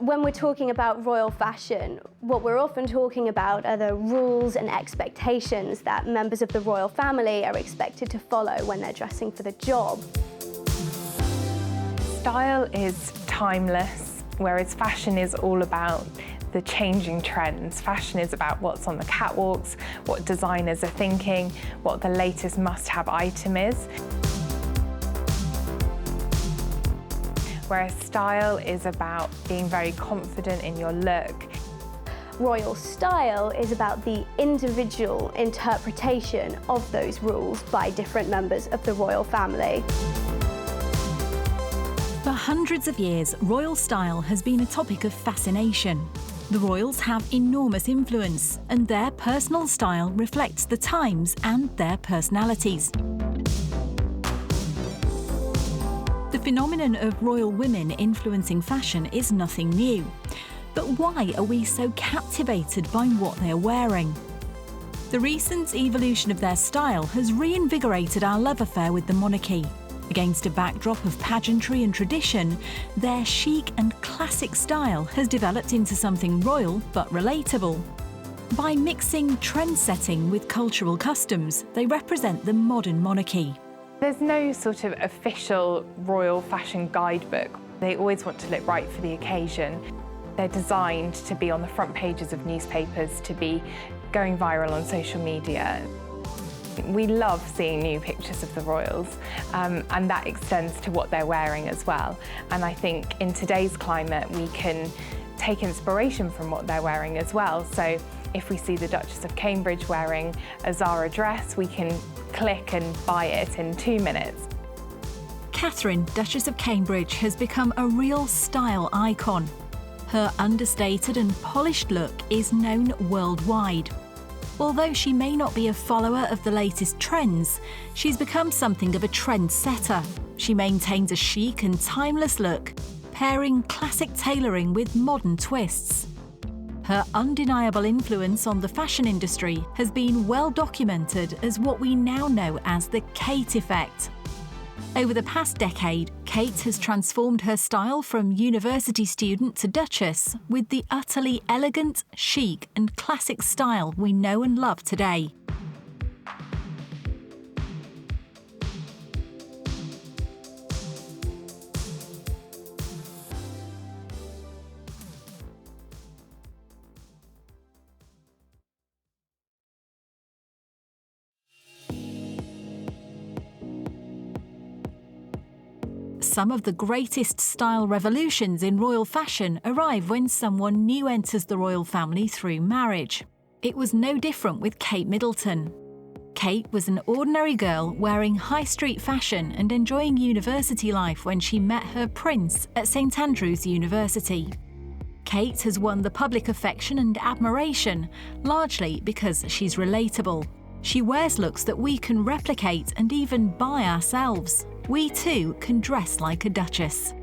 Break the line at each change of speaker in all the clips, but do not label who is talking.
When we're talking about royal fashion, what we're often talking about are the rules and expectations that members of the royal family are expected to follow when they're dressing for the job.
Style is timeless, whereas fashion is all about the changing trends. Fashion is about what's on the catwalks, what designers are thinking, what the latest must-have item is. Whereas style is about being very confident in your look.
Royal style is about the individual interpretation of those rules by different members of the royal family.
For hundreds of years, royal style has been a topic of fascination. The royals have enormous influence, and their personal style reflects the times and their personalities. The phenomenon of royal women influencing fashion is nothing new. But why are we so captivated by what they're wearing? The recent evolution of their style has reinvigorated our love affair with the monarchy. Against a backdrop of pageantry and tradition, their chic and classic style has developed into something royal but relatable. By mixing trend-setting with cultural customs, they represent the modern monarchy.
There's no sort of official royal fashion guidebook. They always want to look right for the occasion. They're designed to be on the front pages of newspapers, to be going viral on social media. We love seeing new pictures of the royals, and that extends to what they're wearing as well. And I think in today's climate, we can take inspiration from what they're wearing as well. So if we see the Duchess of Cambridge wearing a Zara dress, we can click and buy it in 2 minutes.
Catherine, Duchess of Cambridge, has become a real style icon. Her understated and polished look is known worldwide. Although she may not be a follower of the latest trends, she's become something of a trendsetter. She maintains a chic and timeless look, pairing classic tailoring with modern twists. Her undeniable influence on the fashion industry has been well documented as what we now know as the Kate effect. Over the past decade, Kate has transformed her style from university student to Duchess with the utterly elegant, chic and classic style we know and love today. Some of the greatest style revolutions in royal fashion arrive when someone new enters the royal family through marriage. It was no different with Kate Middleton. Kate was an ordinary girl wearing high street fashion and enjoying university life when she met her prince at St Andrews University. Kate has won the public affection and admiration, largely because she's relatable. She wears looks that we can replicate and even buy ourselves. We too can dress like a duchess.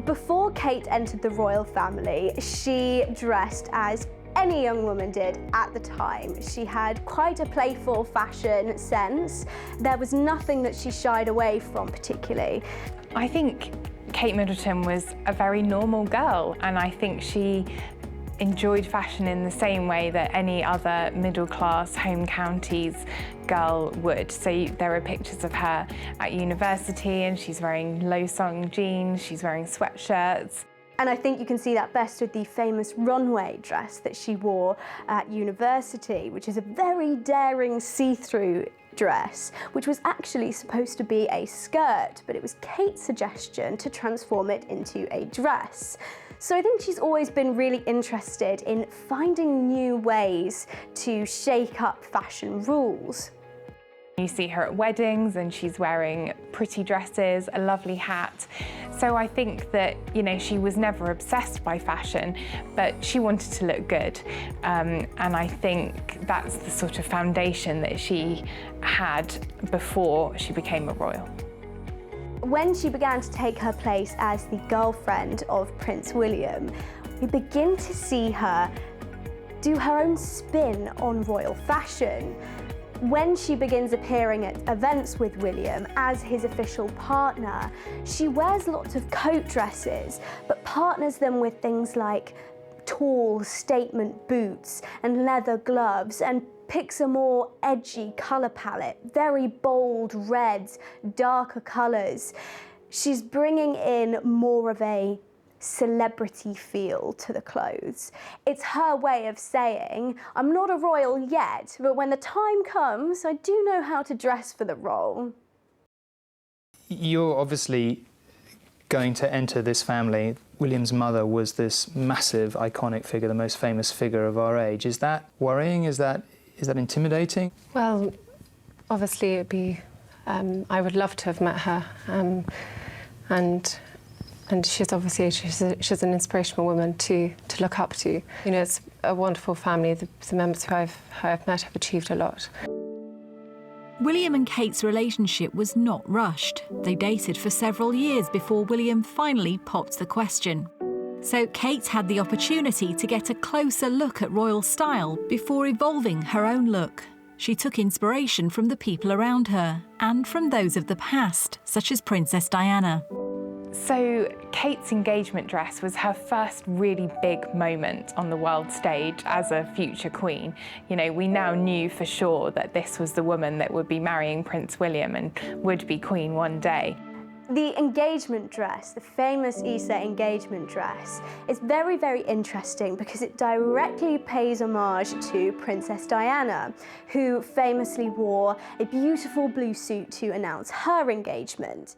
Before Kate entered the royal family, she dressed as any young woman did at the time. She had quite a playful fashion sense. There was nothing that she shied away from particularly.
I think Kate Middleton was a very normal girl, and I think she enjoyed fashion in the same way that any other middle-class home counties girl would. So there are pictures of her at university and she's wearing low-song jeans, she's wearing sweatshirts.
And I think you can see that best with the famous runway dress that she wore at university, which is a very daring see-through dress, which was actually supposed to be a skirt, but it was Kate's suggestion to transform it into a dress. So I think she's always been really interested in finding new ways to shake up fashion rules.
You see her at weddings and she's wearing pretty dresses, a lovely hat. So I think that, she was never obsessed by fashion, but she wanted to look good. And I think that's the sort of foundation that she had before she became a royal.
When she began to take her place as the girlfriend of Prince William, we begin to see her do her own spin on royal fashion. When she begins appearing at events with William as his official partner, she wears lots of coat dresses, but partners them with things like tall statement boots and leather gloves, and picks a more edgy colour palette, very bold reds, darker colours. She's bringing in more of a celebrity feel to the clothes. It's her way of saying, I'm not a royal yet, but when the time comes, I do know how to dress for the role.
You're obviously going to enter this family. William's mother was this massive, iconic figure, the most famous figure of our age. Is that worrying? Is that intimidating?
Well, obviously it'd be, I would love to have met her, and she's obviously, she's an inspirational woman to look up to. You know, it's a wonderful family. The members who I've met have achieved a lot.
William and Kate's relationship was not rushed. They dated for several years before William finally popped the question. So Kate had the opportunity to get a closer look at royal style before evolving her own look. She took inspiration from the people around her and from those of the past, such as Princess Diana.
So Kate's engagement dress was her first really big moment on the world stage as a future queen. You know, we now knew for sure that this was the woman that would be marrying Prince William and would be queen one day.
The engagement dress, the famous Issa engagement dress, is very, very interesting because it directly pays homage to Princess Diana, who famously wore a beautiful blue suit to announce her engagement.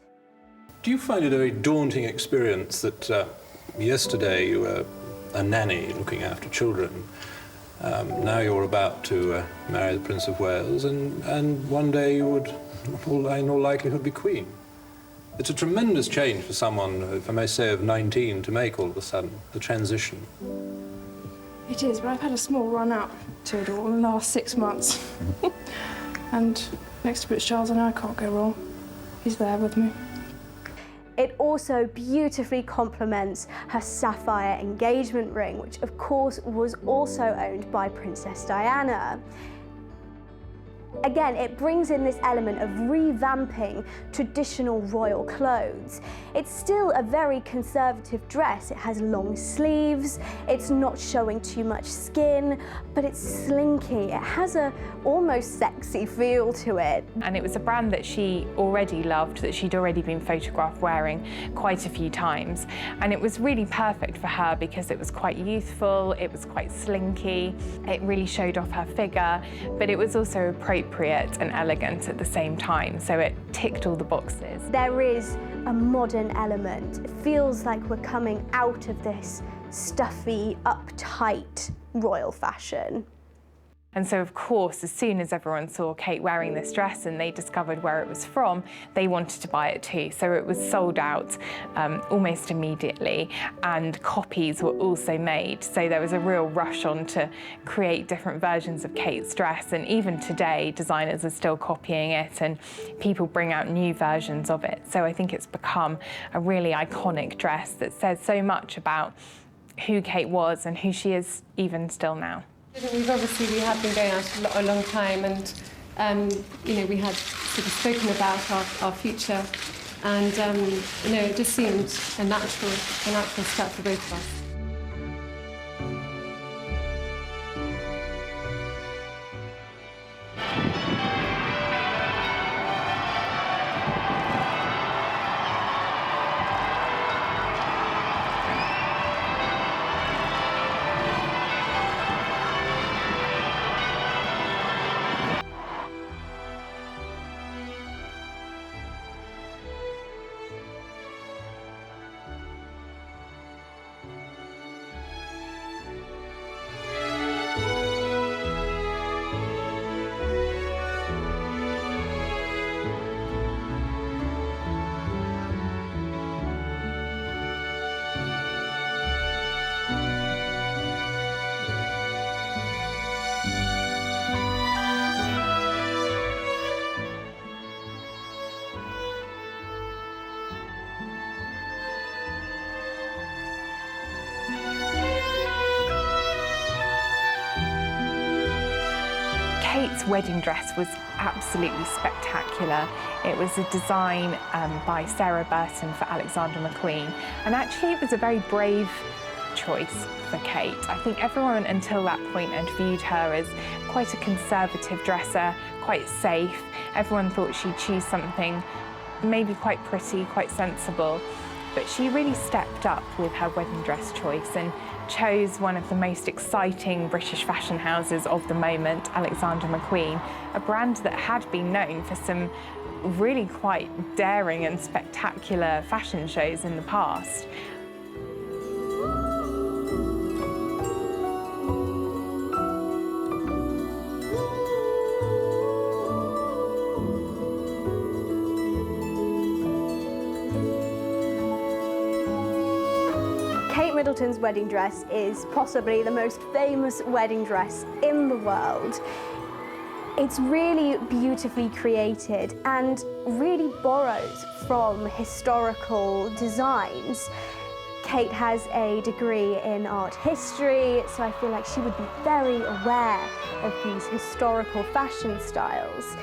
Do you find it a very daunting experience that yesterday you were a nanny looking after children, now you're about to marry the Prince of Wales, and one day you would, in all likelihood, be queen? It's a tremendous change for someone, if I may say, of 19 to make all of a sudden, the transition.
It is, but I've had a small run up to it all in the last 6 months. And next to Prince Charles and I can't go wrong. He's there with me.
It also beautifully complements her sapphire engagement ring, which of course was also owned by Princess Diana. Again, it brings in this element of revamping traditional royal clothes. It's still a very conservative dress. It has long sleeves, it's not showing too much skin, but it's slinky. It has a almost sexy feel to it.
And it was a brand that she already loved, that she'd already been photographed wearing quite a few times. And it was really perfect for her because it was quite youthful, it was quite slinky, it really showed off her figure, but it was also appropriate and elegant at the same time, so it ticked all the boxes.
There is a modern element. It feels like we're coming out of this stuffy, uptight royal fashion.
And so, of course, as soon as everyone saw Kate wearing this dress and they discovered where it was from, they wanted to buy it too. So it was sold out almost immediately, and copies were also made. So there was a real rush on to create different versions of Kate's dress. And even today, designers are still copying it and people bring out new versions of it. So I think it's become a really iconic dress that says so much about who Kate was and who she is even still now.
We have been going out a long time, and you know, we had sort of spoken about our future, and you know, it just seemed a natural step for both of us.
wedding dress was absolutely spectacular. It was a design by Sarah Burton for Alexander McQueen, and actually it was a very brave choice for Kate. I think everyone until that point had viewed her as quite a conservative dresser, quite safe. Everyone thought she'd choose something maybe quite pretty, quite sensible, but she really stepped up with her wedding dress choice and chose one of the most exciting British fashion houses of the moment, Alexander McQueen, a brand that had been known for some really quite daring and spectacular fashion shows in the past.
Kate Middleton's wedding dress is possibly the most famous wedding dress in the world. It's really beautifully created and really borrows from historical designs. Kate has a degree in art history, so I feel like she would be very aware of these historical fashion styles.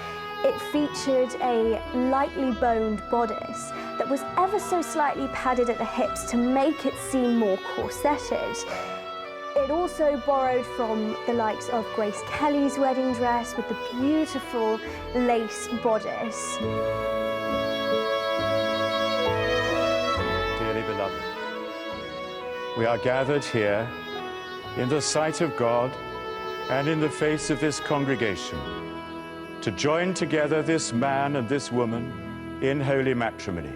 It featured a lightly boned bodice that was ever so slightly padded at the hips to make it seem more corseted. It also borrowed from the likes of Grace Kelly's wedding dress with the beautiful lace bodice.
Dearly beloved, we are gathered here in the sight of God and in the face of this congregation to join together this man and this woman in holy matrimony,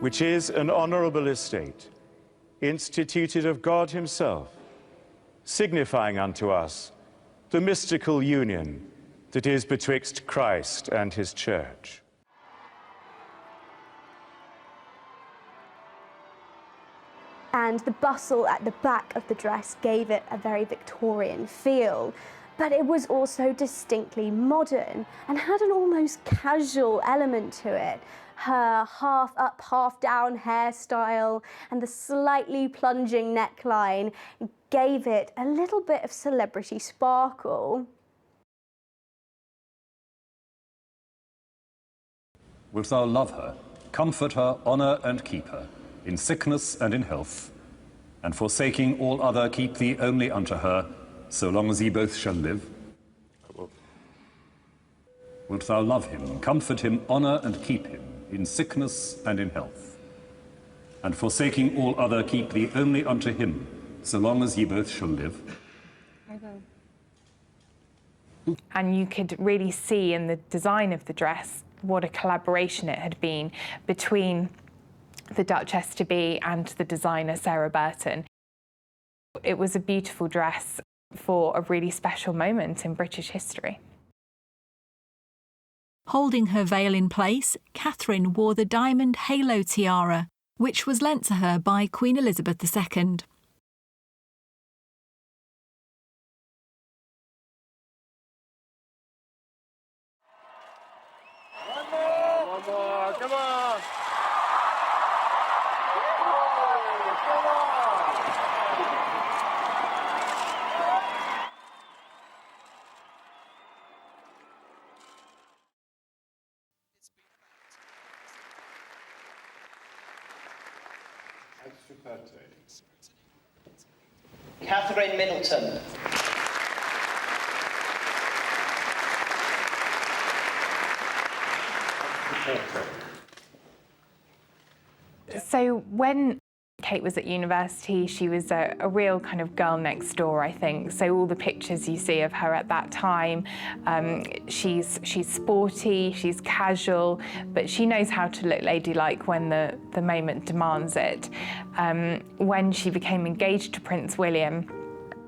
which is an honorable estate instituted of God himself, signifying unto us the mystical union that is betwixt Christ and his church.
And the bustle at the back of the dress gave it a very Victorian feel, but it was also distinctly modern and had an almost casual element to it. Her half up, half down hairstyle and the slightly plunging neckline gave it a little bit of celebrity sparkle.
Wilt thou love her, comfort her, honour and keep her, in sickness and in health, and forsaking all other keep thee only unto her, so long as ye both shall live? Wilt thou love him, comfort him, honour and keep him, in sickness and in health, and forsaking all other keep thee only unto him, so long as ye both shall live?
I will.
And you could really see in the design of the dress what a collaboration it had been between the Duchess-to-be and the designer Sarah Burton. It was a beautiful dress for a really special moment in British history.
Holding her veil in place, Catherine wore the diamond halo tiara, which was lent to her by Queen Elizabeth II.
One more, come on!
Kate Middleton.
So when Kate was at university, she was a real kind of girl next door, I think. So all the pictures you see of her at that time, she's sporty, she's casual, but she knows how to look ladylike when the moment demands it. When she became engaged to Prince William,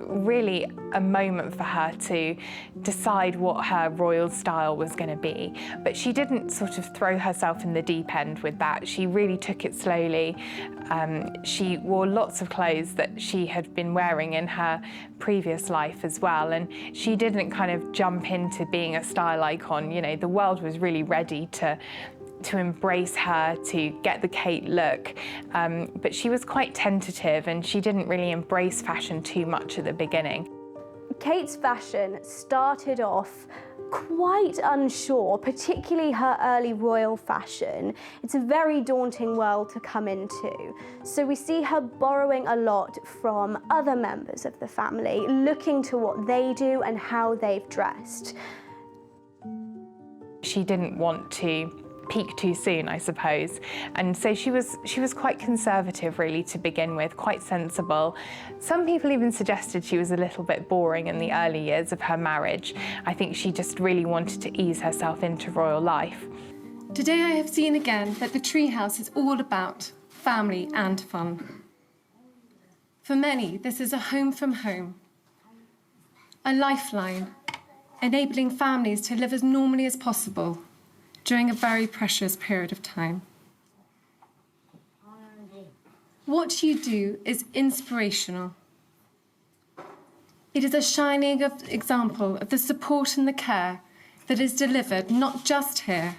really a moment for her to decide what her royal style was going to be. But she didn't sort of throw herself in the deep end with that. She really took it slowly. She wore lots of clothes that she had been wearing in her previous life as well. And she didn't kind of jump into being a style icon. You know, the world was really ready to embrace her, to get the Kate look. But she was quite tentative and she didn't really embrace fashion too much at the beginning.
Kate's fashion started off quite unsure, particularly her early royal fashion. It's a very daunting world to come into. So we see her borrowing a lot from other members of the family, looking to what they do and how they've dressed.
She didn't want to peak too soon, I suppose, and so she was quite conservative really to begin with, quite sensible. Some people even suggested she was a little bit boring in the early years of her marriage. I think she just really wanted to ease herself into royal life.
Today I have seen again that the treehouse is all about family and fun. For many, this is a home from home, a lifeline, enabling families to live as normally as possible during a very precious period of time. What you do is inspirational. It is a shining example of the support and the care that is delivered not just here,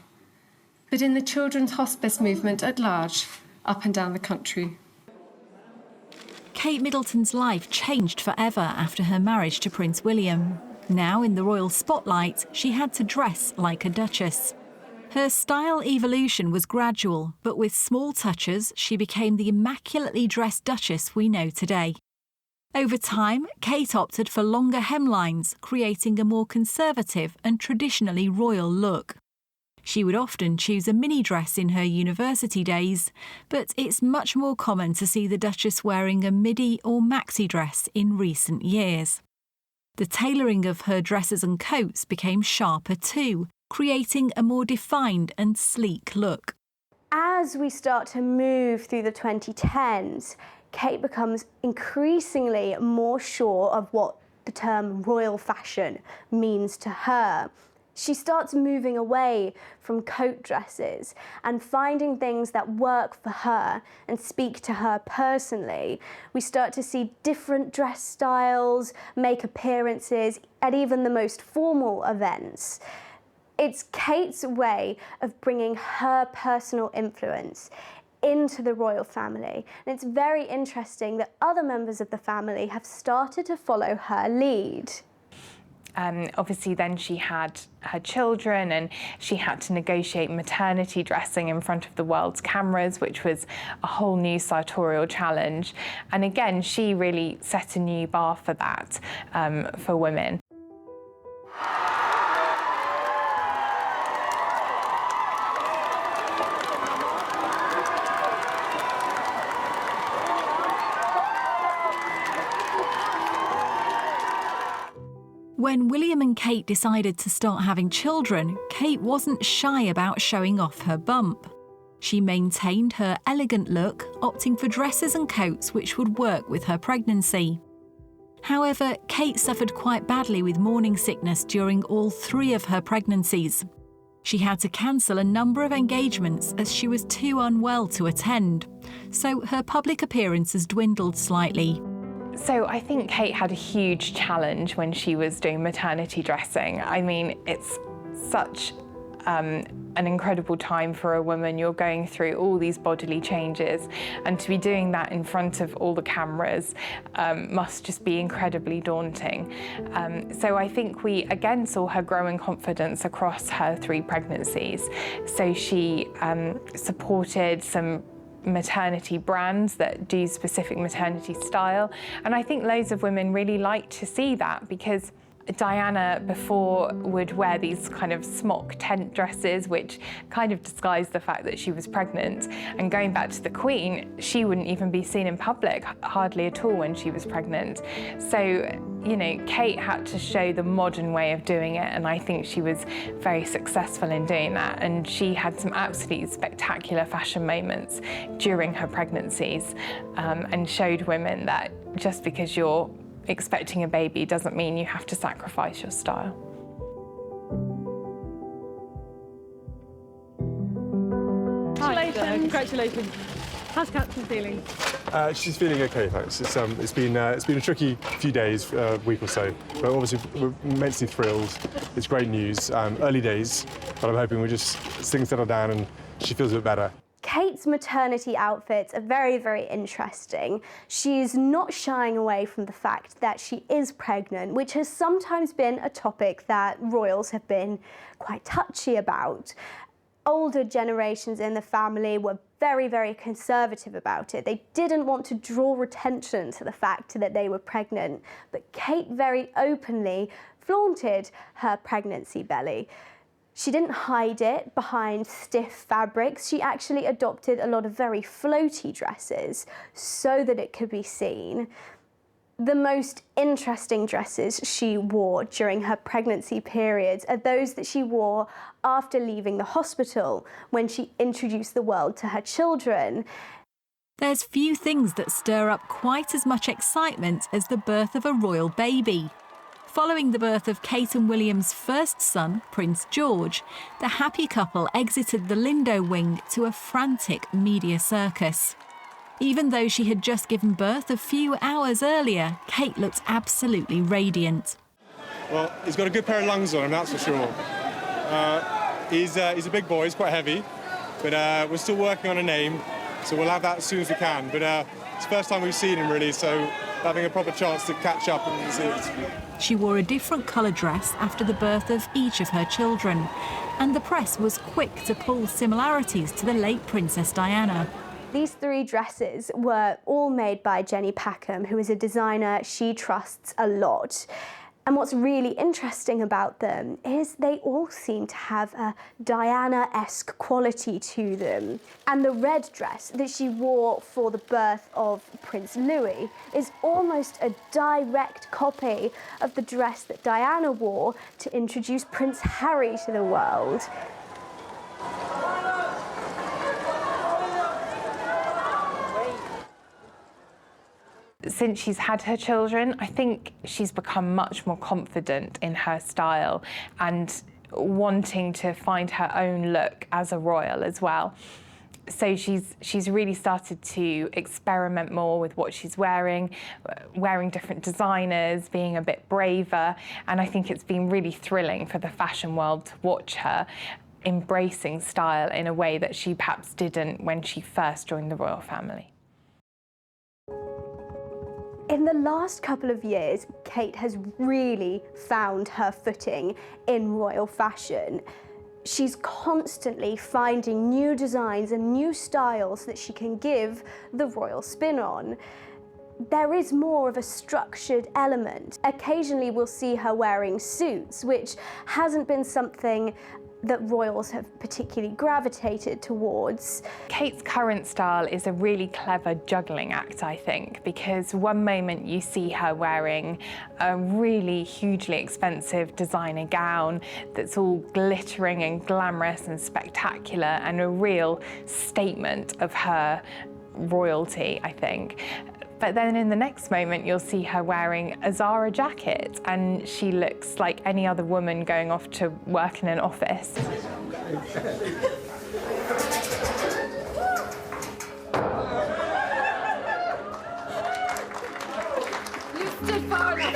but in the children's hospice movement at large, up and down the country.
Kate Middleton's life changed forever after her marriage to Prince William. Now, in the royal spotlight, she had to dress like a duchess. Her style evolution was gradual, but with small touches, she became the immaculately dressed duchess we know today. Over time, Kate opted for longer hemlines, creating a more conservative and traditionally royal look. She would often choose a mini dress in her university days, but it's much more common to see the Duchess wearing a midi or maxi dress in recent years. The tailoring of her dresses and coats became sharper too, creating a more defined and sleek look.
As we start to move through the 2010s, Kate becomes increasingly more sure of what the term royal fashion means to her. She starts moving away from coat dresses and finding things that work for her and speak to her personally. We start to see different dress styles make appearances at even the most formal events. It's Kate's way of bringing her personal influence into the royal family. And it's very interesting that other members of the family have started to follow her lead.
Obviously then she had her children and she had to negotiate maternity dressing in front of the world's cameras, which was a whole new sartorial challenge. And again, she really set a new bar for that, for women.
When William and Kate decided to start having children, Kate wasn't shy about showing off her bump. She maintained her elegant look, opting for dresses and coats which would work with her pregnancy. However, Kate suffered quite badly with morning sickness during all 3 of her pregnancies. She had to cancel a number of engagements as she was too unwell to attend, so her public appearances dwindled slightly.
So I think Kate had a huge challenge when she was doing maternity dressing. I mean, it's such an incredible time for a woman. You're going through all these bodily changes, and to be doing that in front of all the cameras must just be incredibly daunting. So I think we again saw her growing confidence across her 3 pregnancies. So she supported some maternity brands that do specific maternity style, and I think loads of women really like to see that, because Diana before would wear these kind of smock tent dresses which kind of disguised the fact that she was pregnant, and going back to the Queen, she wouldn't even be seen in public hardly at all when she was pregnant. So, you know, Kate had to show the modern way of doing it, and I think she was very successful in doing that, and she had some absolutely spectacular fashion moments during her pregnancies, and showed women that just because you're expecting a baby doesn't mean you have to sacrifice your style.
Congratulations. Congratulations. How's Catherine feeling?
She's feeling okay, thanks. It's been a tricky few days, week or so, but obviously we're immensely thrilled. It's great news. Early days, but I'm hoping as things settle down and she feels a bit better.
Kate's maternity outfits are very, very interesting. She's not shying away from the fact that she is pregnant, which has sometimes been a topic that royals have been quite touchy about. Older generations in the family were very, very conservative about it. They didn't want to draw attention to the fact that they were pregnant, but Kate very openly flaunted her pregnancy belly. She didn't hide it behind stiff fabrics. She actually adopted a lot of very floaty dresses so that it could be seen. The most interesting dresses she wore during her pregnancy periods are those that she wore after leaving the hospital when she introduced the world to her children.
There's few things that stir up quite as much excitement as the birth of a royal baby. Following the birth of Kate and William's first son, Prince George, the happy couple exited the Lindo wing to a frantic media circus. Even though she had just given birth a few hours earlier, Kate looked absolutely radiant.
Well, he's got a good pair of lungs on him, that's for sure. He's a big boy, he's quite heavy, but we're still working on a name, so we'll have that as soon as we can. But it's the first time we've seen him, really, so having a proper chance to catch up and see it.
She wore a different colour dress after the birth of each of her children, and the press was quick to pull similarities to the late Princess Diana.
These 3 dresses were all made by Jenny Packham, who is a designer she trusts a lot. And what's really interesting about them is they all seem to have a Diana-esque quality to them. And the red dress that she wore for the birth of Prince Louis is almost a direct copy of the dress that Diana wore to introduce Prince Harry to the world.
Since she's had her children, I think she's become much more confident in her style and wanting to find her own look as a royal as well. So she's really started to experiment more with what she's wearing different designers, being a bit braver, and I think it's been really thrilling for the fashion world to watch her embracing style in a way that she perhaps didn't when she first joined the royal family.
In the last couple of years, Kate has really found her footing in royal fashion. She's constantly finding new designs and new styles that she can give the royal spin on. There is more of a structured element. Occasionally we'll see her wearing suits, which hasn't been something that royals have particularly gravitated towards.
Kate's current style is a really clever juggling act, I think, because one moment you see her wearing a really hugely expensive designer gown that's all glittering and glamorous and spectacular and a real statement of her royalty, I think. But then in the next moment, you'll see her wearing a Zara jacket and she looks like any other woman going off to work in an office.
You stood far enough.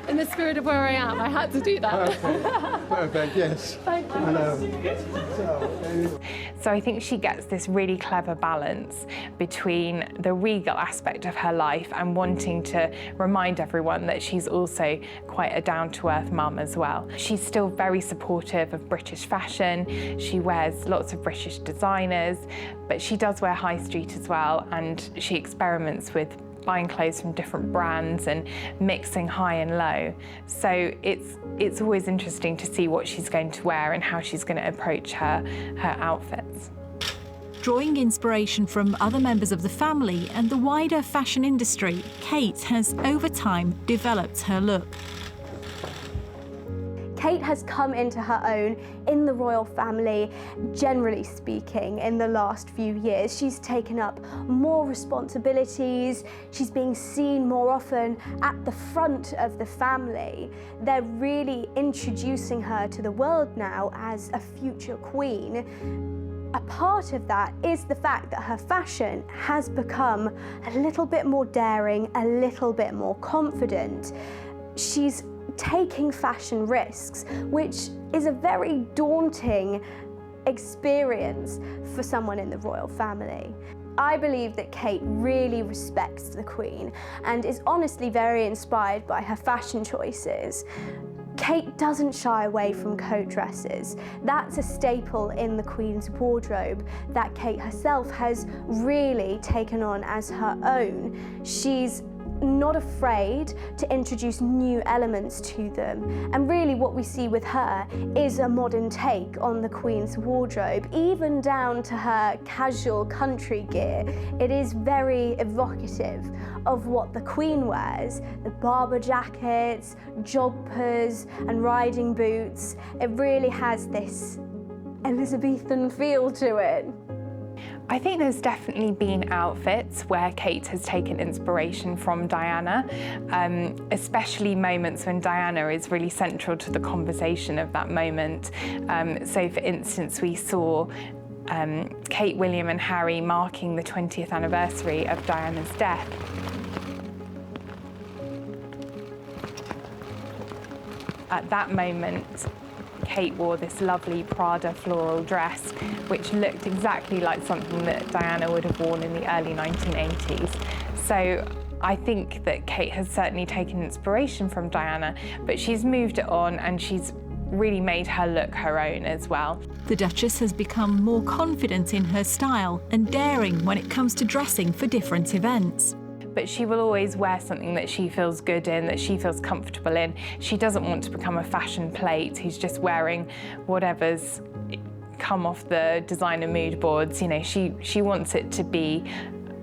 In the spirit of where I am, I had to do that.
Perfect, yes.
Thank you.
So I think she gets this really clever balance between the regal aspect of her life and wanting to remind everyone that she's also quite a down-to-earth mum as well. She's still very supportive of British fashion. She wears lots of British designers, but she does wear high street as well, and she experiments with buying clothes from different brands and mixing high and low. So it's always interesting to see what she's going to wear and how she's going to approach her outfits.
Drawing inspiration from other members of the family and the wider fashion industry, Kate has over time developed her look.
Kate has come into her own in the royal family, generally speaking, in the last few years. She's taken up more responsibilities. She's being seen more often at the front of the family. They're really introducing her to the world now as a future queen. A part of that is the fact that her fashion has become a little bit more daring, a little bit more confident. She's taking fashion risks, which is a very daunting experience for someone in the royal family. I believe that Kate really respects the Queen and is honestly very inspired by her fashion choices. Kate doesn't shy away from coat dresses. That's a staple in the Queen's wardrobe that Kate herself has really taken on as her own. She's not afraid to introduce new elements to them. And really what we see with her is a modern take on the Queen's wardrobe, even down to her casual country gear. It is very evocative of what the Queen wears. The Barber jackets, joggers and riding boots. It really has this Elizabethan feel to it.
I think there's definitely been outfits where Kate has taken inspiration from Diana, especially moments when Diana is really central to the conversation of that moment. So for instance, we saw Kate, William and Harry marking the 20th anniversary of Diana's death. At that moment, Kate wore this lovely Prada floral dress, which looked exactly like something that Diana would have worn in the early 1980s. So I think that Kate has certainly taken inspiration from Diana, but she's moved it on and she's really made her look her own as well.
The Duchess has become more confident in her style and daring when it comes to dressing for different events.
But she will always wear something that she feels good in, that she feels comfortable in. She doesn't want to become a fashion plate who's just wearing whatever's come off the designer mood boards. You know, she wants it to be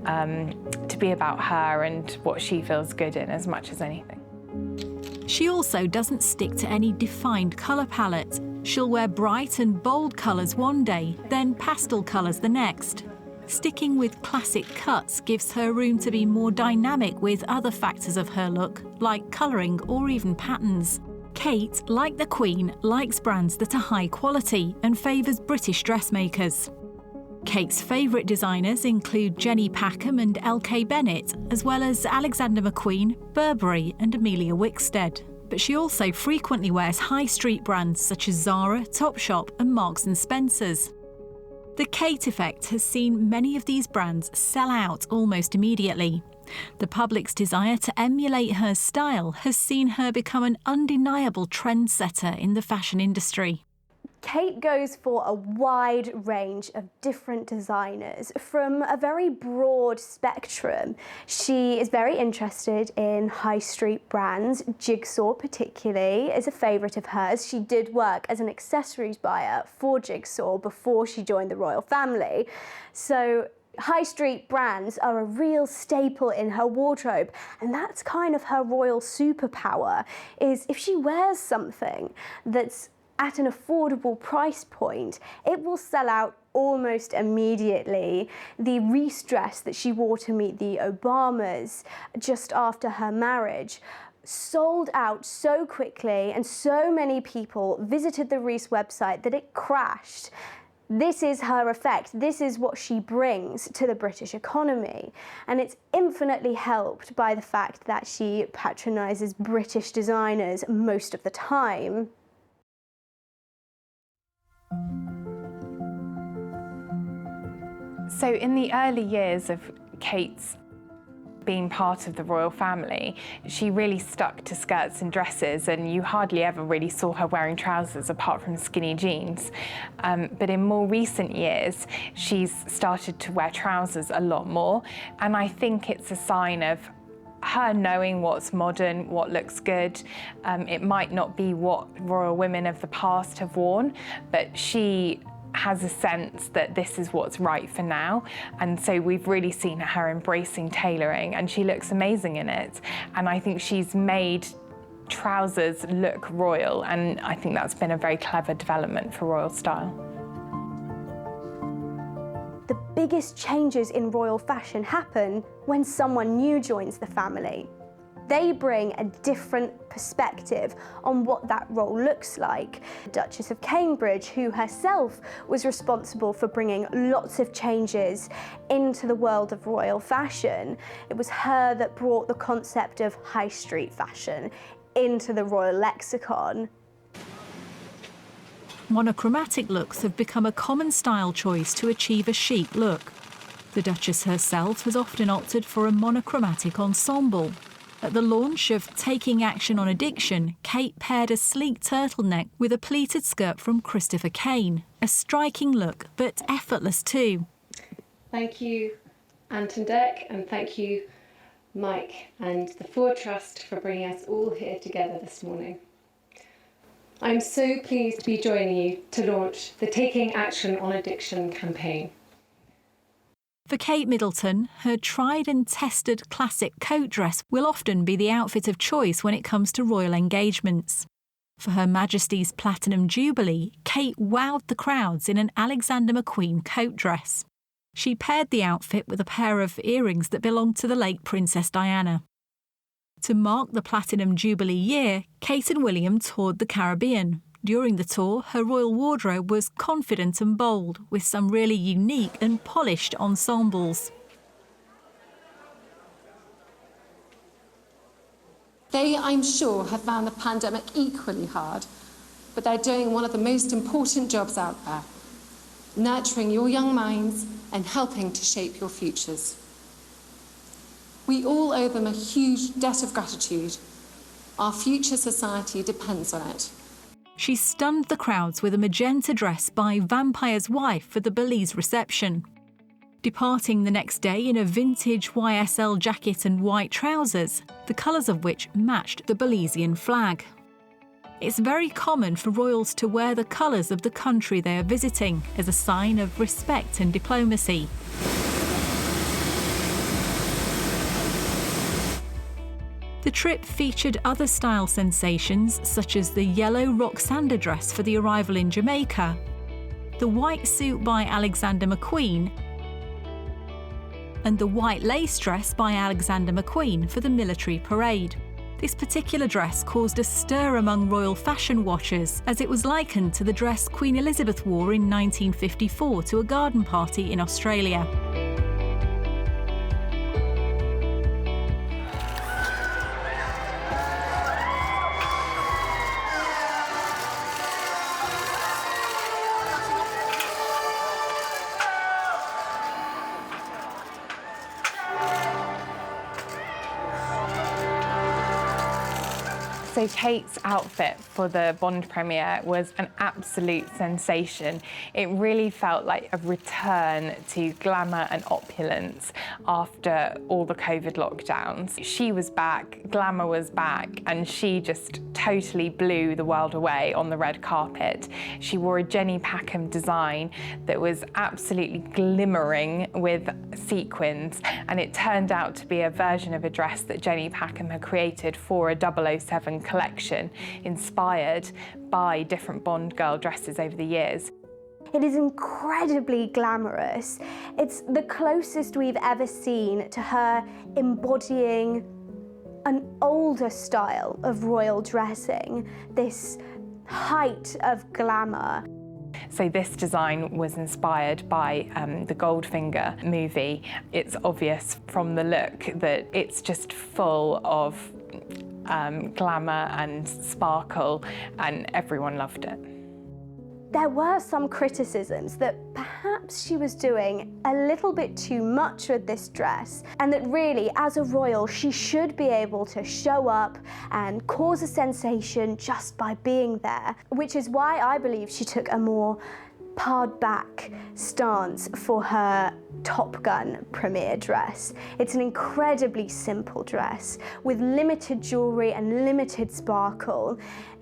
about her and what she feels good in as much as anything.
She also doesn't stick to any defined colour palette. She'll wear bright and bold colours one day, then pastel colours the next. Sticking with classic cuts gives her room to be more dynamic with other factors of her look, like colouring or even patterns. Kate, like the Queen, likes brands that are high quality and favours British dressmakers. Kate's favourite designers include Jenny Packham and L.K. Bennett, as well as Alexander McQueen, Burberry and Amelia Wickstead. But she also frequently wears high street brands such as Zara, Topshop and Marks & Spencer's. The Kate effect has seen many of these brands sell out almost immediately. The public's desire to emulate her style has seen her become an undeniable trendsetter in the fashion industry.
Kate goes for a wide range of different designers from a very broad spectrum. She is very interested in high street brands. Jigsaw particularly is a favourite of hers. She did work as an accessories buyer for Jigsaw before she joined the royal family. So high street brands are a real staple in her wardrobe, and that's kind of her royal superpower, is if she wears something that's at an affordable price point, it will sell out almost immediately. The Reese dress that she wore to meet the Obamas just after her marriage sold out so quickly, and so many people visited the Reese website that it crashed. This is her effect. This is what she brings to the British economy. And it's infinitely helped by the fact that she patronises British designers most of the time.
So in the early years of Kate's being part of the royal family, she really stuck to skirts and dresses, and you hardly ever really saw her wearing trousers apart from skinny jeans. But in more recent years, she's started to wear trousers a lot more, and I think it's a sign of her knowing what's modern, what looks good. It might not be what royal women of the past have worn, but she has a sense that this is what's right for now, and so we've really seen her embracing tailoring, and she looks amazing in it. And I think she's made trousers look royal, and I think that's been a very clever development for royal style.
The biggest changes in royal fashion happen when someone new joins the family. They bring a different perspective on what that role looks like. The Duchess of Cambridge, who herself was responsible for bringing lots of changes into the world of royal fashion, it was her that brought the concept of high street fashion into the royal lexicon.
Monochromatic looks have become a common style choice to achieve a chic look. The Duchess herself has often opted for a monochromatic ensemble. At the launch of Taking Action on Addiction, Kate paired a sleek turtleneck with a pleated skirt from Christopher Kane. A striking look, but effortless too.
Thank you, Anton Deck, and thank you, Mike and the Ford Trust for bringing us all here together this morning. I'm so pleased to be joining you to launch the Taking Action on Addiction campaign.
For Kate Middleton, her tried and tested classic coat dress will often be the outfit of choice when it comes to royal engagements. For Her Majesty's Platinum Jubilee, Kate wowed the crowds in an Alexander McQueen coat dress. She paired the outfit with a pair of earrings that belonged to the late Princess Diana. To mark the Platinum Jubilee year, Kate and William toured the Caribbean. During the tour, her royal wardrobe was confident and bold, with some really unique and polished ensembles.
They, I'm sure, have found the pandemic equally hard, but they're doing one of the most important jobs out there, nurturing your young minds and helping to shape your futures. We all owe them a huge debt of gratitude. Our future society depends on it.
She stunned the crowds with a magenta dress by Vampire's wife for the Belize reception. Departing the next day in a vintage YSL jacket and white trousers, the colours of which matched the Belizean flag. It's very common for royals to wear the colours of the country they are visiting as a sign of respect and diplomacy. The trip featured other style sensations such as the yellow Roxander dress for the arrival in Jamaica, the white suit by Alexander McQueen, and the white lace dress by Alexander McQueen for the military parade. This particular dress caused a stir among royal fashion watchers as it was likened to the dress Queen Elizabeth wore in 1954 to a garden party in Australia.
So Kate's outfit for the Bond premiere was an absolute sensation. It really felt like a return to glamour and opulence after all the COVID lockdowns. She was back, glamour was back, and she just totally blew the world away on the red carpet. She wore a Jenny Packham design that was absolutely glimmering with sequins, and it turned out to be a version of a dress that Jenny Packham had created for a 007 collection, inspired by different Bond girl dresses over the years.
It is incredibly glamorous. It's the closest we've ever seen to her embodying an older style of royal dressing, this height of glamour.
So this design was inspired by the Goldfinger movie. It's obvious from the look that it's just full of glamour and sparkle, and everyone loved it.
There were some criticisms that perhaps she was doing a little bit too much with this dress, and that really, as a royal, she should be able to show up and cause a sensation just by being there, which is why I believe she took a more pared back stance for her Top Gun premiere dress. It's an incredibly simple dress with limited jewellery and limited sparkle.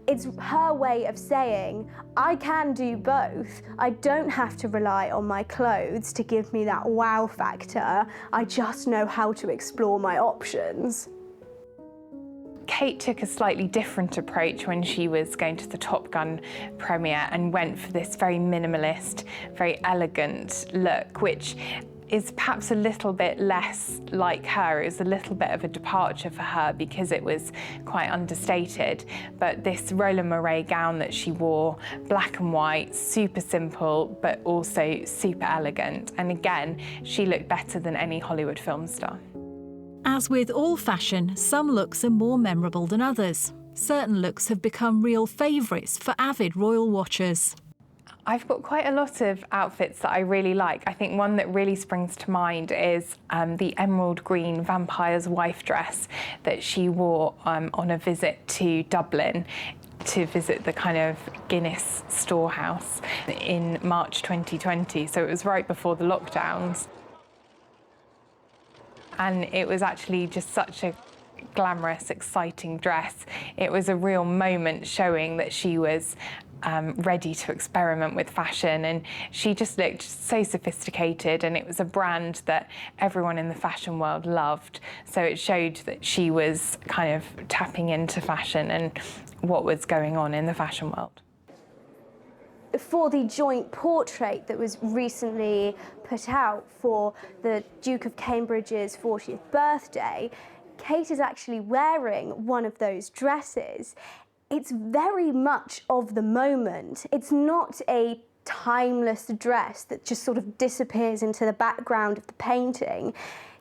It's her way of saying, I can do both. I don't have to rely on my clothes to give me that wow factor. I just know how to explore my options.
Kate took a slightly different approach when she was going to the Top Gun premiere and went for this very minimalist, very elegant look, which is perhaps a little bit less like her. It was a little bit of a departure for her because it was quite understated. But this Roland Mouret gown that she wore, black and white, super simple, but also super elegant. And again, she looked better than any Hollywood film star.
As with all fashion, some looks are more memorable than others. Certain looks have become real favourites for avid royal watchers.
I've got quite a lot of outfits that I really like. I think one that really springs to mind is the emerald green vampire's wife dress that she wore on a visit to Dublin to visit the kind of Guinness storehouse in March 2020. So it was right before the lockdowns. And it was actually just such a glamorous, exciting dress. It was a real moment showing that she was ready to experiment with fashion, and she just looked so sophisticated, and it was a brand that everyone in the fashion world loved. So it showed that she was kind of tapping into fashion and what was going on in the fashion world.
For the joint portrait that was recently put out for the Duke of Cambridge's 40th birthday, Kate is actually wearing one of those dresses. It's very much of the moment. It's not a timeless dress that just sort of disappears into the background of the painting.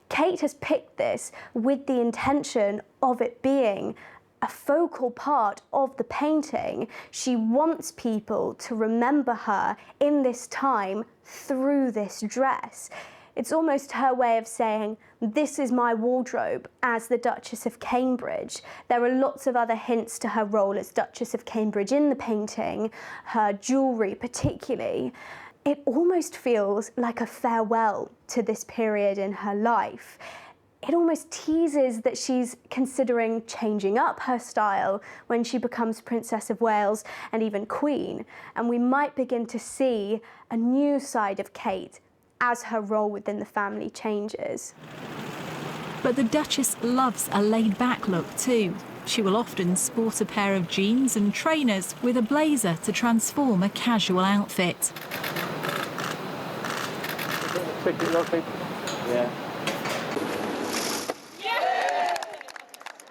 Kate has picked this with the intention of it being a focal part of the painting. She wants people to remember her in this time through this dress. It's almost her way of saying, this is my wardrobe as the Duchess of Cambridge. There are lots of other hints to her role as Duchess of Cambridge in the painting, her jewellery particularly. It almost feels like a farewell to this period in her life. It almost teases that she's considering changing up her style when she becomes Princess of Wales and even Queen. And we might begin to see a new side of Kate as her role within the family changes.
But the Duchess loves a laid-back look too. She will often sport a pair of jeans and trainers with a blazer to transform a casual outfit.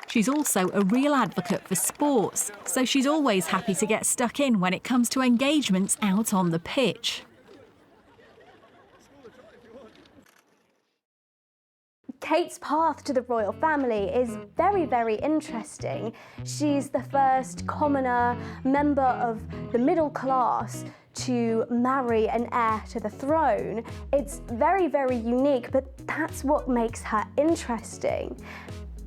She's also a real advocate for sports, so she's always happy to get stuck in when it comes to engagements out on the pitch.
Kate's path to the royal family is very, very interesting. She's the first commoner member of the middle class to marry an heir to the throne. It's very, very unique, but that's what makes her interesting.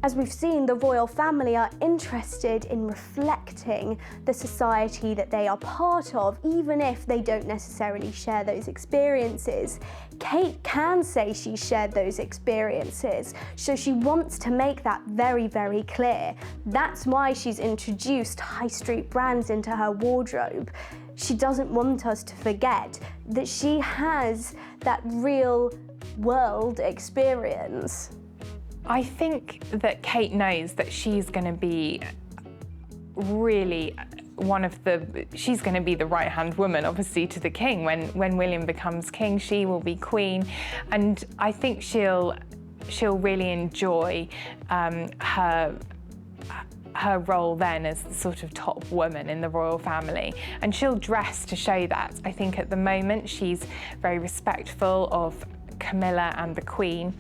As we've seen, the royal family are interested in reflecting the society that they are part of, even if they don't necessarily share those experiences. Kate can say she shared those experiences, so she wants to make that very, very clear. That's why she's introduced high street brands into her wardrobe. She doesn't want us to forget that she has that real world experience.
I think that Kate knows that she's going to be really she's going to be the right-hand woman, obviously, to the king. When William becomes king, she will be queen. And I think she'll really enjoy her role then as the sort of top woman in the royal family. And she'll dress to show that. I think at the moment she's very respectful of Camilla and the Queen.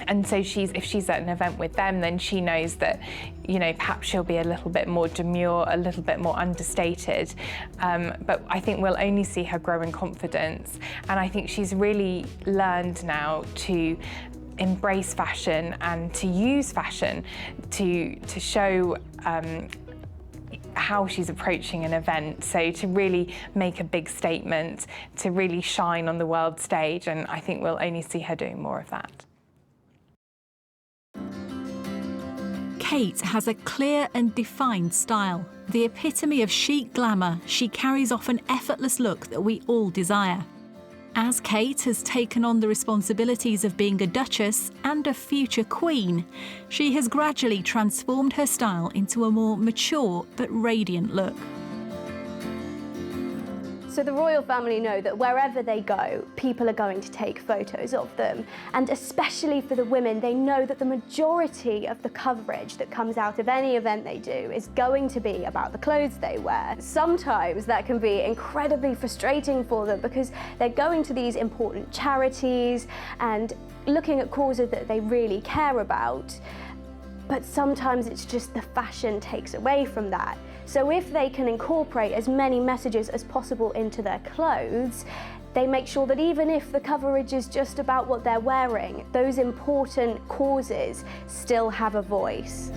And so if she's at an event with them, then she knows that, you know, perhaps she'll be a little bit more demure, a little bit more understated. But I think we'll only see her grow in confidence. And I think she's really learned now to embrace fashion and to use fashion to show how she's approaching an event, so to really make a big statement, to really shine on the world stage, and I think we'll only see her doing more of that.
Kate has a clear and defined style. The epitome of chic glamour, she carries off an effortless look that we all desire. As Kate has taken on the responsibilities of being a duchess and a future queen, she has gradually transformed her style into a more mature but radiant look.
So the royal family know that wherever they go, people are going to take photos of them. And especially for the women, they know that the majority of the coverage that comes out of any event they do is going to be about the clothes they wear. Sometimes that can be incredibly frustrating for them because they're going to these important charities and looking at causes that they really care about. But sometimes it's just the fashion takes away from that. So if they can incorporate as many messages as possible into their clothes, they make sure that even if the coverage is just about what they're wearing, those important causes still have a voice.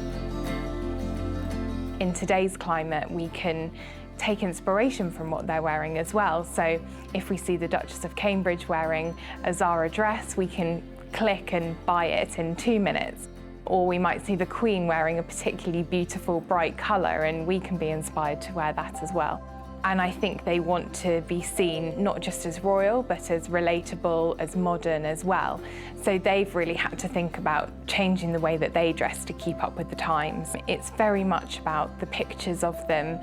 In today's climate, we can take inspiration from what they're wearing as well. So if we see the Duchess of Cambridge wearing a Zara dress, we can click and buy it in 2 minutes. Or we might see the Queen wearing a particularly beautiful, bright colour, and we can be inspired to wear that as well. And I think they want to be seen not just as royal, but as relatable, as modern as well. So they've really had to think about changing the way that they dress to keep up with the times. It's very much about the pictures of them.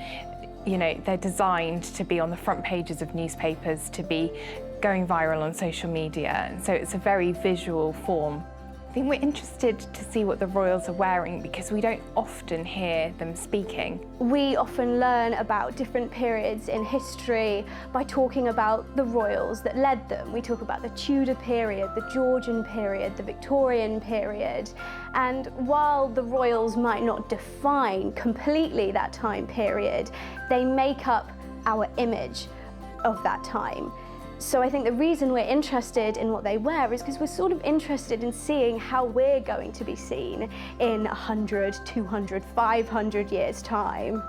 You know, they're designed to be on the front pages of newspapers, to be going viral on social media. And so it's a very visual form. I think we're interested to see what the royals are wearing because we don't often hear them speaking.
We often learn about different periods in history by talking about the royals that led them. We talk about the Tudor period, the Georgian period, the Victorian period. And while the royals might not define completely that time period, they make up our image of that time. So I think the reason we're interested in what they wear is because we're sort of interested in seeing how we're going to be seen in 100, 200, 500 years' time.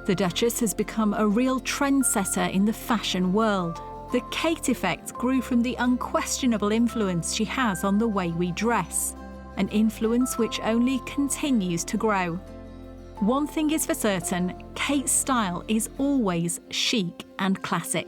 The Duchess has become a real trendsetter in the fashion world. The Kate effect grew from the unquestionable influence she has on the way we dress, an influence which only continues to grow. One thing is for certain, Kate's style is always chic and classic.